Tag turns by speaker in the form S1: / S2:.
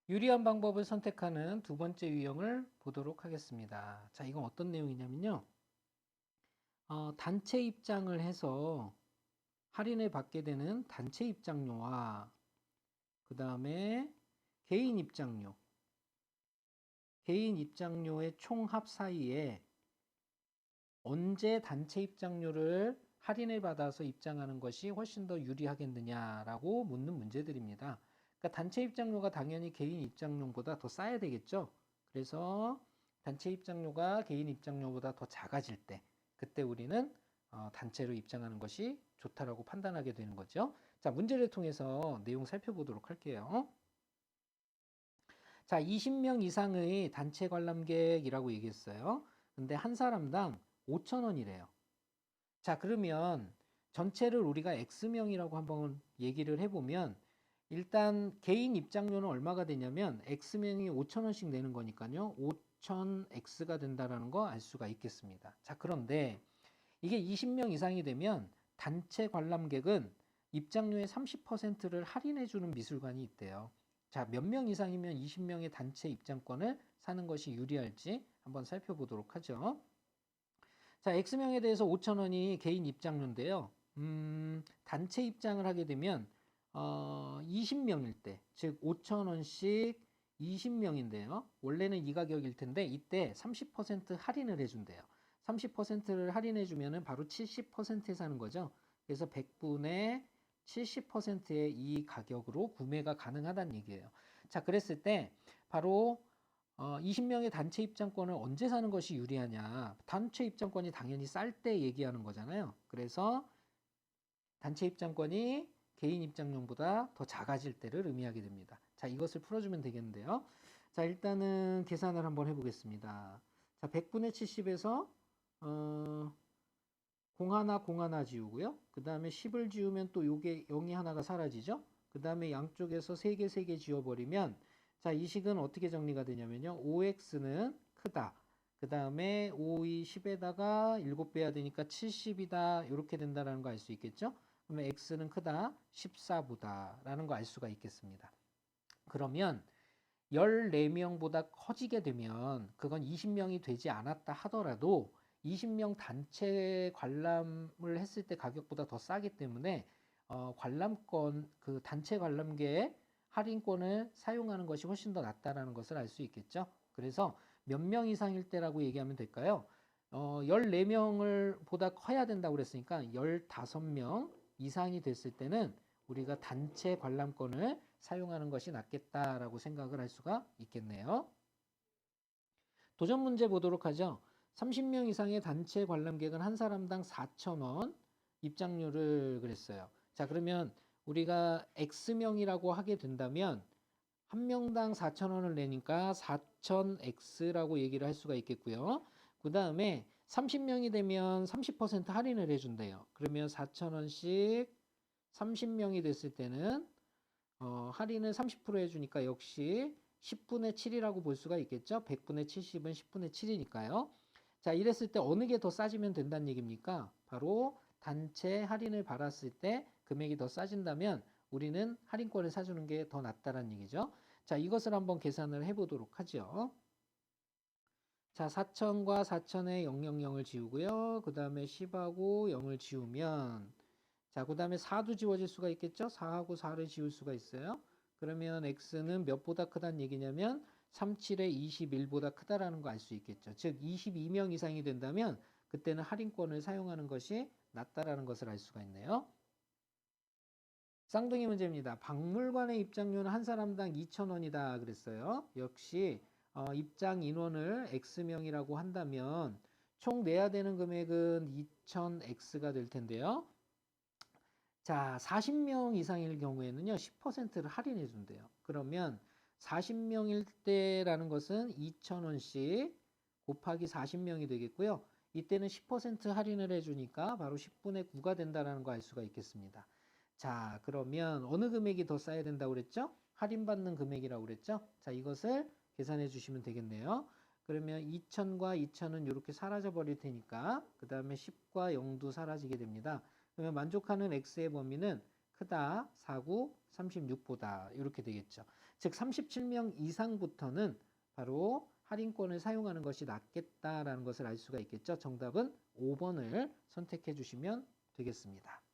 S1: 유리한 방법을 선택하는 두 번째 유형을 보도록 하겠습니다. 자, 이건 어떤 내용이냐면요. 단체 입장을 해서 할인을 받게 되는 단체 입장료와 그 다음에 개인 입장료, 개인 입장료의 총합 사이에 언제 단체 입장료를 할인을 받아서 입장하는 것이 훨씬 더 유리하겠느냐라고 묻는 문제들입니다. 그러니까 단체 입장료가 당연히 개인 입장료보다 더 싸야 되겠죠. 그래서 단체 입장료가 개인 입장료보다 더 작아질 때, 그때 우리는 단체로 입장하는 것이 좋다라고 판단하게 되는 거죠. 자, 문제를 통해서 내용 살펴보도록 할게요. 자, 20명 이상의 단체 관람객이라고 얘기했어요. 근데 한 사람당 5,000원이래요. 자, 그러면 전체를 우리가 X명이라고 한번 얘기를 해보면 일단 개인 입장료는 얼마가 되냐면 X명이 5,000원씩 내는 거니까요. 5,000X가 된다라는 거 알 수가 있겠습니다. 자, 그런데 이게 20명 이상이 되면 단체 관람객은 입장료의 30%를 할인해 주는 미술관이 있대요. 자, 몇 명 이상이면 20명의 단체 입장권을 사는 것이 유리할지 한번 살펴보도록 하죠. 자, X명에 대해서 5,000원이 개인 입장료인데요. 단체 입장을 하게 되면 20명일 때, 즉 5,000원씩 20명인데요. 원래는 이 가격일 텐데 이때 30% 할인을 해준대요. 30%를 할인해 주면은 바로 70%에 사는 거죠. 그래서 100분의 70%의 이 가격으로 구매가 가능하다는 얘기예요. 자, 그랬을 때 바로 20명의 단체 입장권을 언제 사는 것이 유리하냐. 단체 입장권이 당연히 쌀 때 얘기하는 거잖아요. 그래서 단체 입장권이 개인 입장료보다 더 작아질 때를 의미하게 됩니다. 자, 이것을 풀어주면 되겠는데요. 자, 일단은 계산을 한번 해보겠습니다. 자, 100분의 70에서 공 하나 지우고요. 그 다음에 10을 지우면 또 요게 0이 하나가 사라지죠. 그 다음에 양쪽에서 3개, 3개 지워버리면 자, 이 식은 어떻게 정리가 되냐면요. 5x는 크다. 그 다음에 5이 10에다가 7 빼야 되니까 70이다. 이렇게 된다는 거 알 수 있겠죠. 그러면 x는 크다. 14보다 라는 거 알 수가 있겠습니다. 그러면 14명보다 커지게 되면 그건 20명이 되지 않았다 하더라도 20명 단체 관람을 했을 때 가격보다 더 싸기 때문에 관람권 그 단체 관람객 할인권을 사용하는 것이 훨씬 더 낫다라는 것을 알 수 있겠죠. 그래서 몇 명 이상일 때라고 얘기하면 될까요? 14명을 보다 커야 된다고 그랬으니까 15명 이상이 됐을 때는 우리가 단체 관람권을 사용하는 것이 낫겠다라고 생각을 할 수가 있겠네요. 도전 문제 보도록 하죠. 30명 이상의 단체 관람객은 한 사람당 4,000원 입장료를 그랬어요. 자, 그러면 우리가 X명이라고 하게 된다면 한 명당 4,000원을 내니까 4,000X라고 얘기를 할 수가 있겠고요. 그 다음에 30명이 되면 30% 할인을 해준대요. 그러면 4,000원씩 30명이 됐을 때는 할인을 30% 해주니까 역시 10분의 7이라고 볼 수가 있겠죠. 100분의 70은 10분의 7이니까요. 자, 이랬을 때 어느 게 더 싸지면 된다는 얘기입니까? 바로 단체 할인을 받았을 때 금액이 더 싸진다면 우리는 할인권을 사주는 게 더 낫다는 얘기죠. 자, 이것을 한번 계산을 해보도록 하죠. 자, 4,000과 4,000에 000을 지우고요. 그 다음에 10하고 0을 지우면 자, 그 다음에 4도 지워질 수가 있겠죠? 4하고 4를 지울 수가 있어요. 그러면 x는 몇보다 크다는 얘기냐면 37에 21보다 크다라는 거 알 수 있겠죠. 즉 22명 이상이 된다면 그때는 할인권을 사용하는 것이 낫다라는 것을 알 수가 있네요. 쌍둥이 문제입니다. 박물관의 입장료는 한 사람당 2,000원이다 그랬어요. 역시 입장 인원을 X명이라고 한다면 총 내야 되는 금액은 2,000X가 될 텐데요. 자, 40명 이상일 경우에는요, 10%를 할인해 준대요. 그러면 40명일 때라는 것은 2,000원씩 곱하기 40명이 되겠고요. 이때는 10% 할인을 해주니까 바로 10분의 9가 된다는 거 알 수가 있겠습니다. 자, 그러면 어느 금액이 더 싸야 된다고 그랬죠? 할인받는 금액이라고 그랬죠? 자, 이것을 계산해 주시면 되겠네요. 그러면 2,000과 2,000은 이렇게 사라져 버릴 테니까 그 다음에 10과 0도 사라지게 됩니다. 그러면 만족하는 x의 범위는 크다, 49, 36보다 이렇게 되겠죠. 즉 37명 이상부터는 바로 할인권을 사용하는 것이 낫겠다라는 것을 알 수가 있겠죠. 정답은 5번을 선택해 주시면 되겠습니다.